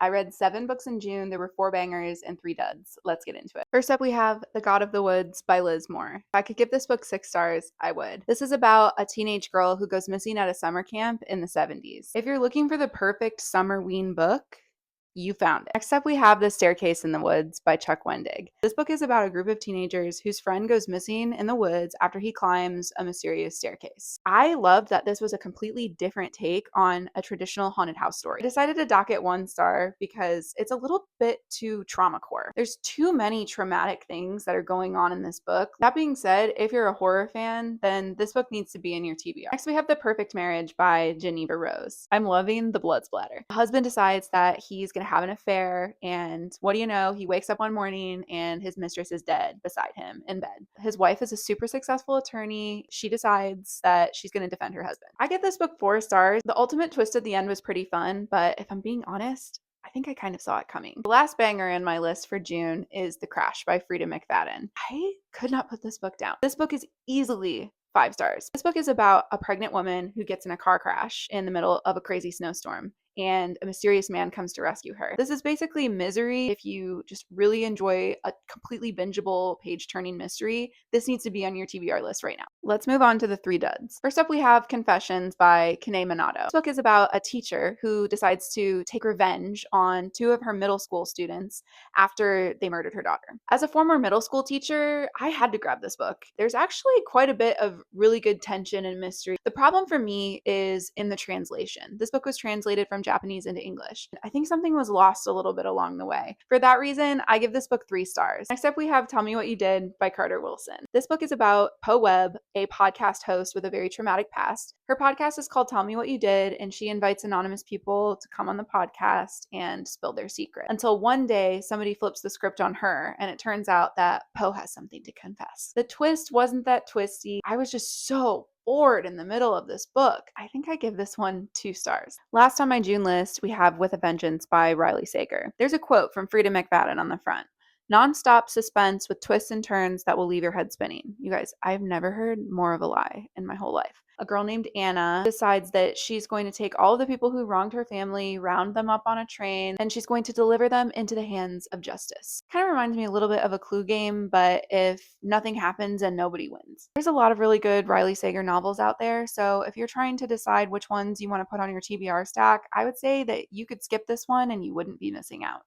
I read 7 books in June. There were 4 bangers and 3 duds. Let's get into it. First up, we have The God of the Woods by Liz Moore. If I could give this book 6 stars, I would. This is about a teenage girl who goes missing at a summer camp in the 70s. If you're looking for the perfect summer ween book, you found it. Next up, we have The Staircase in the Woods by Chuck Wendig. This book is about a group of teenagers whose friend goes missing in the woods after he climbs a mysterious staircase. I loved that this was a completely different take on a traditional haunted house story. I decided to dock it 1 star because it's a little bit too trauma core. There's too many traumatic things that are going on in this book. That being said, if you're a horror fan, then this book needs to be in your TBR. Next, we have The Perfect Marriage by Geneva Rose. I'm loving the blood splatter. The husband decides that he's going to have an affair, and what do you know, he wakes up one morning and his mistress is dead beside him in bed. His wife is a super successful attorney. She decides that she's going to defend her husband. I give this book 4 stars. The ultimate twist at the end was pretty fun, but if I'm being honest, I think I kind of saw it coming. The last banger in my list for June is The Crash by Frida McFadden. I could not put this book down. This book is easily 5 stars. This book is about a pregnant woman who gets in a car crash in the middle of a crazy snowstorm, and a mysterious man comes to rescue her. This is basically Misery. If you just really enjoy a completely bingeable page-turning mystery, this needs to be on your TBR list right now. Let's move on to the 3 duds. First up, we have Confessions by Kanae Minato. This book is about a teacher who decides to take revenge on 2 of her middle school students after they murdered her daughter. As a former middle school teacher, I had to grab this book. There's actually quite a bit of really good tension and mystery. The problem for me is in the translation. This book was translated from Japanese into English. I think something was lost a little bit along the way. For that reason, I give this book 3 stars. Next up, we have Tell Me What You Did by Carter Wilson. This book is about Poe Webb, a podcast host with a very traumatic past. Her podcast is called Tell Me What You Did, and she invites anonymous people to come on the podcast and spill their secret. Until one day, somebody flips the script on her, and it turns out that Poe has something to confess. The twist wasn't that twisty. I was just so bored in the middle of this book. I think I give this one 2 stars. Last on my June list, we have With a Vengeance by Riley Sager. There's a quote from Frida McFadden on the front. Non-stop suspense with twists and turns that will leave your head spinning. You guys, I've never heard more of a lie in my whole life. A girl named Anna decides that she's going to take all of the people who wronged her family, round them up on a train, and she's going to deliver them into the hands of justice. Kind of reminds me a little bit of a Clue game, but if nothing happens and nobody wins. There's a lot of really good Riley Sager novels out there, so if you're trying to decide which ones you want to put on your TBR stack, I would say that you could skip this one and you wouldn't be missing out.